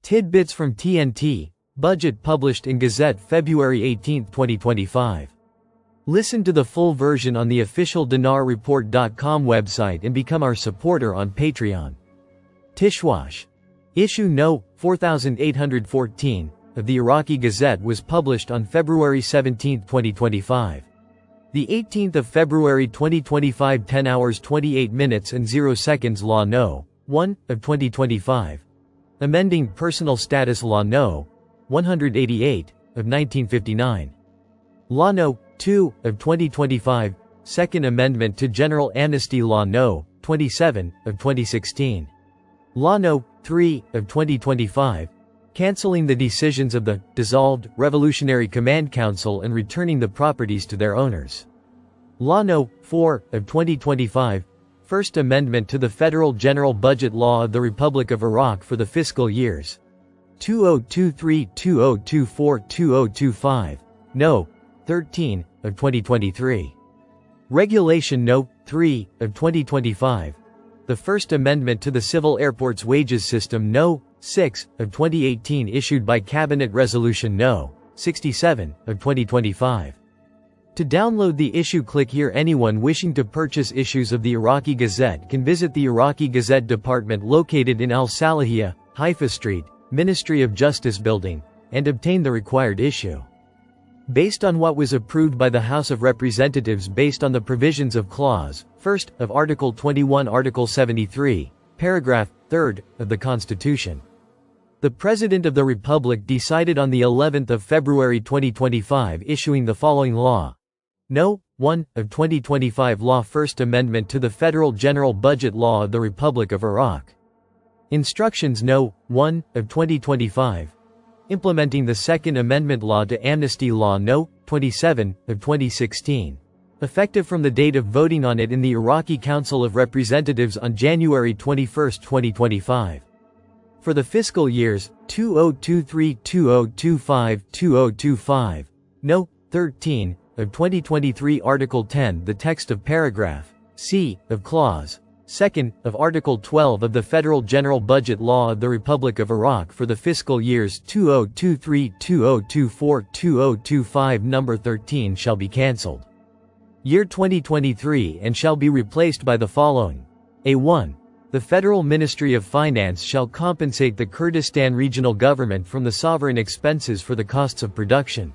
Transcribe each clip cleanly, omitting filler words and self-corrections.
Tidbits from TNT, budget published in Gazette February 18, 2025. Listen to the full version on the official dinarreport.com website and become our supporter on Patreon. Tishwash. Issue No. 4814 of the Iraqi Gazette was published on February 17, 2025. The 18th of February 2025 10 hours 28 minutes and 0 seconds Law No. 1 of 2025. Amending Personal Status Law No. 188 of 1959. Law No. 2 of 2025, Second Amendment to General Amnesty Law No. 27 of 2016. Law No. 3 of 2025, canceling the decisions of the dissolved Revolutionary Command Council and returning the properties to their owners. Law No. 4 of 2025, First Amendment to the Federal General Budget Law of the Republic of Iraq for the fiscal years 2023, 2024, 2025. No. 13 of 2023. Regulation No. 3 of 2025. The First Amendment to the Civil Airports Wages System No. 6 of 2018 issued by Cabinet Resolution No. 67 of 2025. To download the issue, click here. Anyone wishing to purchase issues of the Iraqi Gazette can visit the Iraqi Gazette department located in Al Salahiyah, Haifa Street, Ministry of Justice Building, and obtain the required issue. Based on what was approved by the House of Representatives based on the provisions of Clause 1st of Article 21, Article 73, Paragraph 3rd of the Constitution. The President of the Republic decided on the 11th of February 2025 issuing the following law. No. 1 of 2025 Law First Amendment to the Federal General Budget Law of the Republic of Iraq. Instructions No. 1 of 2025. Implementing the Second Amendment Law to Amnesty Law No. 27 of 2016. Effective from the date of voting on it in the Iraqi Council of Representatives on January 21, 2025. For the fiscal years 2023, 2025, 2025. No. 13 of 2023 Article 10 the text of Paragraph C of Clause 2nd of Article 12 of the Federal General Budget Law of the Republic of Iraq for the fiscal years 2023, 2024, 2025 Number 13 shall be cancelled. Year 2023 and shall be replaced by the following. A1. The Federal Ministry of Finance shall compensate the Kurdistan Regional Government from the sovereign expenses for the costs of production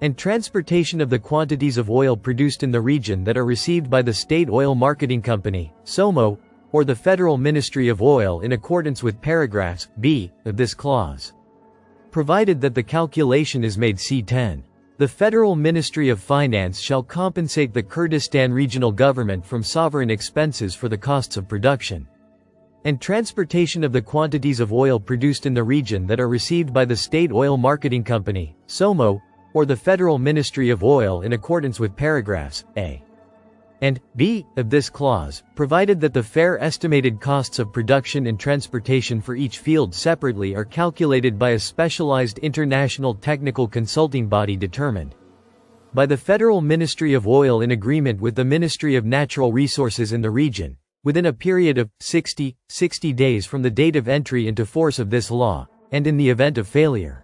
and transportation of the quantities of oil produced in the region that are received by the State Oil Marketing Company, SOMO, or the Federal Ministry of Oil in accordance with paragraphs B of this clause. Provided that the calculation is made C10. The Federal Ministry of Finance shall compensate the Kurdistan Regional Government from sovereign expenses for the costs of production and transportation of the quantities of oil produced in the region that are received by the State Oil Marketing Company, SOMO, or the Federal Ministry of Oil in accordance with paragraphs A and B of this clause, provided that the fair estimated costs of production and transportation for each field separately are calculated by a specialized international technical consulting body determined by the Federal Ministry of Oil in agreement with the Ministry of Natural Resources in the region, within a period of 60 days from the date of entry into force of this law, and in the event of failure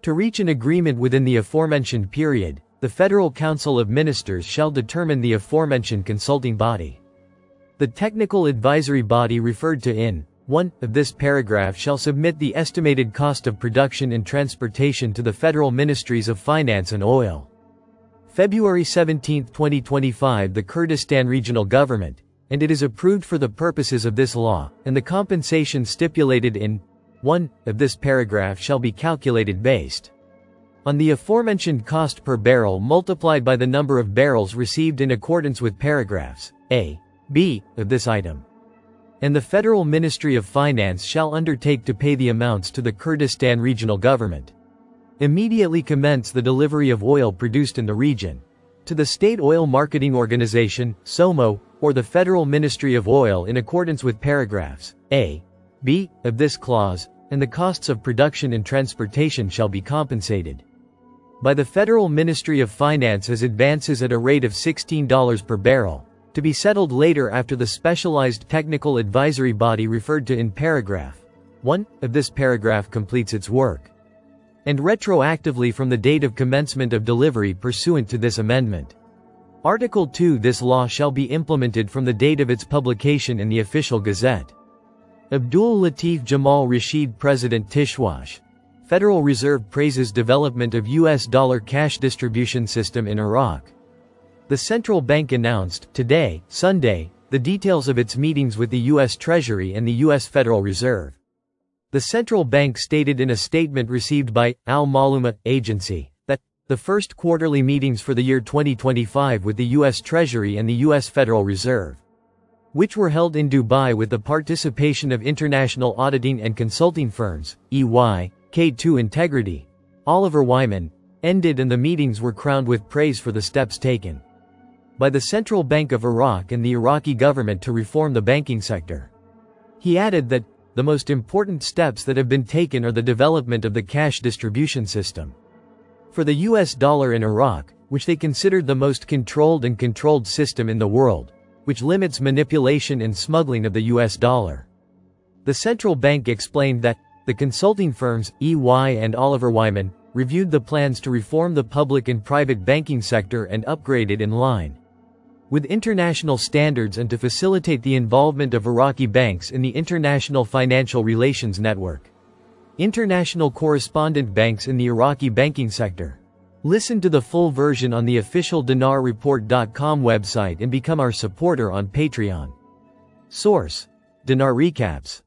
to reach an agreement within the aforementioned period, the Federal Council of Ministers shall determine the aforementioned consulting body. The technical advisory body referred to in 1 of this paragraph shall submit the estimated cost of production and transportation to the Federal Ministries of Finance and Oil. February 17, 2025 The Kurdistan Regional Government, and it is approved for the purposes of this law, and the compensation stipulated in 1 of this paragraph shall be calculated based on the aforementioned cost per barrel multiplied by the number of barrels received in accordance with paragraphs A, B of this item. And the Federal Ministry of Finance shall undertake to pay the amounts to the Kurdistan Regional Government. Immediately commence the delivery of oil produced in the region to the State Oil Marketing Organization, SOMO, or the Federal Ministry of Oil in accordance with paragraphs A, B of this clause, and the costs of production and transportation shall be compensated by the Federal Ministry of Finance as advances at a rate of $16 per barrel, to be settled later after the specialized technical advisory body referred to in paragraph 1 of this paragraph completes its work. And retroactively from the date of commencement of delivery pursuant to this amendment. Article 2 This law shall be implemented from the date of its publication in the official Gazette. Abdul Latif Jamal Rashid President Tishwash. Federal Reserve praises development of US dollar cash distribution system in Iraq. The central bank announced, today, Sunday, the details of its meetings with the U.S. Treasury and the U.S. Federal Reserve. The central bank stated in a statement received by Al-Maluma Agency that the first quarterly meetings for the year 2025 with the U.S. Treasury and the U.S. Federal Reserve, which were held in Dubai with the participation of international auditing and consulting firms, EY, K2 Integrity, Oliver Wyman, ended and the meetings were crowned with praise for the steps taken by the Central Bank of Iraq and the Iraqi government to reform the banking sector. He added that the most important steps that have been taken are the development of the cash distribution system for the US dollar in Iraq, which they considered the most controlled system in the world, which limits manipulation and smuggling of the US dollar. The central bank explained that the consulting firms, EY and Oliver Wyman, reviewed the plans to reform the public and private banking sector and upgrade it in line with international standards and to facilitate the involvement of Iraqi banks in the international financial relations network. International correspondent banks in the Iraqi banking sector. Listen to the full version on the official dinarreport.com website and become our supporter on Patreon. Source: Dinar Recaps.